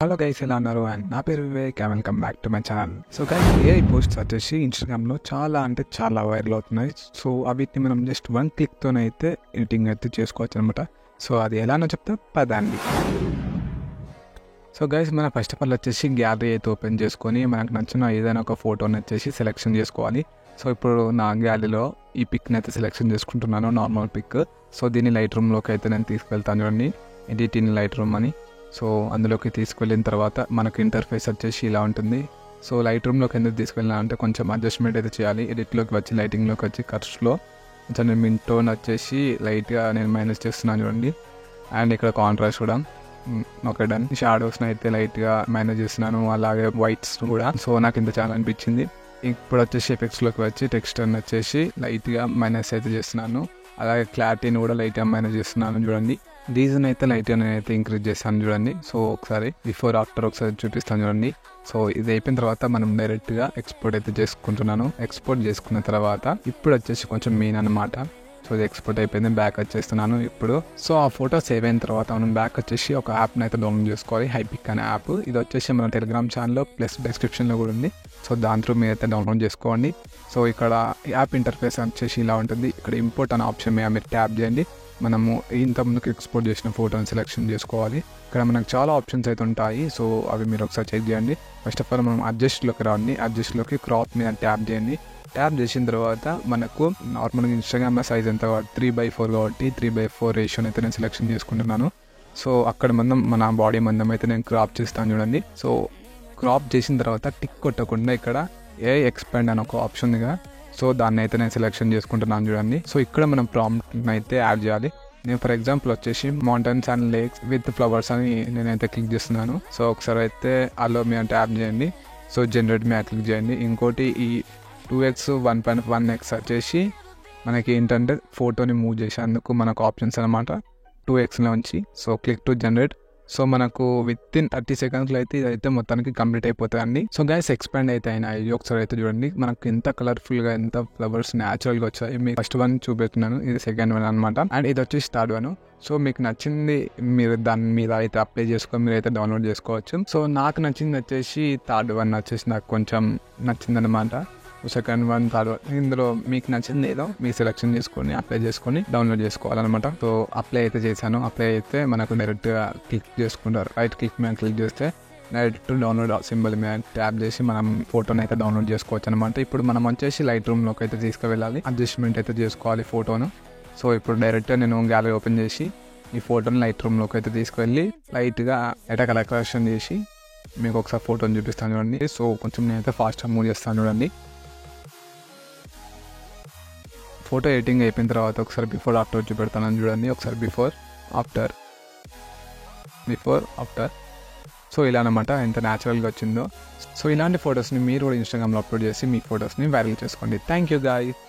Hello guys, ఎలా ఉన్నారు? And నా పేరు Vivek and welcome back to my channel. So guys, AI posts వచ్చేసి ఇన్స్టాగ్రామ్లో చాలా చాలా వైరల్ అవుతున్నాయి. సో వీటిని మనం జస్ట్ వన్ క్లిక్తోనైతే ఎడిటింగ్ అయితే చేసుకోవచ్చు అనమాట. సో అది ఎలానో చెప్తే పదండి. సో గైస్, మన ఫస్ట్ ఆఫ్ ఆల్ వచ్చేసి గ్యాలరీ అయితే ఓపెన్ చేసుకొని మనకు నచ్చిన ఏదైనా ఒక ఫోటోని వచ్చేసి సెలెక్షన్ చేసుకోవాలి. సో ఇప్పుడు నా గ్యాలరీలో ఈ పిక్ని అయితే సెలెక్షన్ చేసుకుంటున్నాను, నార్మల్ పిక్. సో దీన్ని లైట్ రూమ్లోకి అయితే నేను తీసుకెళ్తాను. చూడండి, ఎడిట్ ఇన్ లైట్ రూమ్ అని. సో అందులోకి తీసుకెళ్ళిన తర్వాత మనకు ఇంటర్ఫేస్ వచ్చేసి ఇలా ఉంటుంది. సో లైట్ రూమ్లోకి ఎందుకు తీసుకెళ్ళాలంటే కొంచెం అడ్జస్ట్మెంట్ అయితే చేయాలి. ఎడిట్లోకి వచ్చి లైటింగ్లోకి వచ్చి కర్వ్స్లో కొంచెం నేను మింటోన్ వచ్చేసి లైట్గా నేను మైనస్ చేస్తున్నాను చూడండి. అండ్ ఇక్కడ కాంట్రాస్ట్ కూడా నొక్కడం, షాడోస్ని అయితే లైట్గా మైనస్ చేస్తున్నాను, అలాగే వైట్స్ కూడా. సో నాకు ఇంత చాలా అనిపించింది. ఇప్పుడు వచ్చేసి ఎఫెక్ట్స్లోకి వచ్చి టెక్స్చర్ని వచ్చేసి లైట్గా మైనస్ అయితే చేస్తున్నాను, అలాగే క్లారిటీని కూడా లైట్గా మైనస్ చేస్తున్నాను చూడండి. రీజన్ అయితే లైట్గా నేనైతే ఇంక్రీజ్ చేస్తాను చూడండి. సో ఒకసారి బిఫోర్ ఆఫ్టర్ ఒకసారి చూపిస్తాను చూడండి. సో ఇది అయిపోయిన తర్వాత మనం డైరెక్ట్గా ఎక్స్పోర్ట్ అయితే చేసుకుంటున్నాను. ఎక్స్పోర్ట్ చేసుకున్న తర్వాత ఇప్పుడు వచ్చేసి కొంచెం మెయిన్ అనమాట. సో ఇది ఎక్స్పోర్ట్ అయిపోయింది, బ్యాక్ వచ్చేస్తున్నాను ఇప్పుడు. సో ఆ ఫోటో సేవ్ అయిన తర్వాత మనం బ్యాక్ వచ్చేసి ఒక యాప్ని అయితే డౌన్లోడ్ చేసుకోవాలి, హైపిక్ అనే యాప్. ఇది వచ్చేసి మన టెలిగ్రామ్ ఛానల్లో ప్లస్ డిస్క్రిప్షన్లో కూడా ఉంది. సో దాని త్రూ మీరు అయితే డౌన్లోడ్ చేసుకోండి. సో ఇక్కడ యాప్ ఇంటర్ఫేస్ వచ్చేసి ఇలా ఉంటుంది. ఇక్కడ ఇంపోర్ట్ అనే ఆప్షన్ మీద మీరు ట్యాప్ చేయండి. మనము ఇంతకుముందుకు ఎక్స్పోర్ట్ చేసిన ఫోటోని సెలెక్షన్ చేసుకోవాలి. ఇక్కడ మనకు చాలా ఆప్షన్స్ అయితే ఉంటాయి. సో అవి మీరు ఒకసారి చెక్ చేయండి. ఫస్ట్ ఆఫ్ ఆల్ మనం అడ్జస్ట్లోకి రండి. అడ్జస్ట్లోకి క్రాప్ మీద ట్యాప్ చేయండి. ట్యాప్ చేసిన తర్వాత మనకు నార్మల్గా ఇన్స్టాగ్రామ్లో సైజ్ ఎంత 3:4 కాబట్టి 3:4 రేషియోని అయితే నేను సెలెక్షన్ చేసుకుంటున్నాను. సో అక్కడ మన బాడీ మందం అయితే నేను క్రాప్ చేస్తాను చూడండి. సో క్రాప్ చేసిన తర్వాత టిక్ కొట్టకుండా ఇక్కడ ఎక్స్పాండ్ అని ఒక ఆప్షన్ ఉందిగా, సో దాన్ని అయితే నేను సెలెక్షన్ చేసుకుంటున్నాను చూడండి. సో ఇక్కడ మనం ప్రాంప్ట్ని అయితే యాడ్ చేయాలి. నేను ఫర్ ఎగ్జాంపుల్ వచ్చేసి mountains and lakes with flowers అని నేనైతే క్లిక్ చేస్తున్నాను. సో ఒకసారి అయితే అలో మీద ట్యాప్ చేయండి. సో జనరేట్ మీద క్లిక్ చేయండి. ఇంకోటి ఈ 2x 1.1x వచ్చేసి మనకి ఏంటంటే ఫోటోని మూవ్ చేసేందుకు మనకు ఆప్షన్స్ అనమాట 2xలో ఉంచి. So click to generate. So మనకు విత్ ఇన్ 30 సెకండ్స్లో అయితే ఇదైతే మొత్తానికి కంప్లీట్ అయిపోతుందండి. సో గైస్, ఎక్స్పాండ్ అయితే అయినాయి. ఒకసారి అయితే చూడండి మనకు ఎంత కలర్ఫుల్గా ఎంత ఫ్లవర్స్ న్యాచురల్గా వచ్చాయి. మీకు ఫస్ట్ వన్ చూపెడుతున్నాను, ఇది సెకండ్ వన్ అనమాట. అండ్ ఇది వచ్చేసి థర్డ్ వన్. సో మీకు నచ్చింది మీరు దాని మీద అయితే అప్లై చేసుకొని మీరు అయితే డౌన్లోడ్ చేసుకోవచ్చు. సో నాకు నచ్చింది వచ్చేసి థర్డ్ వన్ వచ్చేసి నాకు కొంచెం నచ్చిందనమాట. సెకండ్ వన్, థర్డ్ వన్, ఇందులో మీకు నచ్చింది ఏదో మీరు సెలెక్షన్ చేసుకొని అప్లై చేసుకొని డౌన్లోడ్ చేసుకోవాలన్నమాట. సో అప్లై అయితే చేశాను. అప్లై అయితే మనకు డైరెక్ట్గా క్లిక్ చేసుకుంటారు. రైట్ క్లిక్ మీద క్లిక్ చేస్తే డైరెక్ట్ డౌన్లోడ్ సింబల్ మీద ట్యాప్ చేసి మనం ఫోటోని అయితే డౌన్లోడ్ చేసుకోవచ్చు అనమాట. ఇప్పుడు మనం వచ్చేసి లైట్ రూమ్లోకి అయితే తీసుకువెళ్ళాలి, అడ్జస్ట్మెంట్ అయితే చేసుకోవాలి ఫోటోను. సో ఇప్పుడు డైరెక్ట్గా నేను గ్యాలరీ ఓపెన్ చేసి ఈ ఫోటోని లైట్ రూమ్లోకి అయితే తీసుకువెళ్ళి లైట్గా ఎట కలెక్షన్ చేసి మీకు ఒకసారి ఫోటోని చూపిస్తాను చూడండి. సో కొంచెం నేనైతే ఫాస్ట్గా మూవ్ చేస్తాను చూడండి. ఫోటో ఎడిటింగ్ అయిపోయిన తర్వాత ఒకసారి బిఫోర్ ఆఫ్టర్ చూపెడతాను చూడండి. ఒకసారి బిఫోర్ ఆఫ్టర్. సో ఇలా అనమాట, ఎంత న్యాచురల్గా వచ్చిందో. సో ఇలాంటి ఫొటోస్ని మీరు కూడా ఇన్స్టాగ్రామ్లో అప్లోడ్ చేసి మీ ఫొటోస్ని వైరల్ చేసుకోండి. Thank you guys.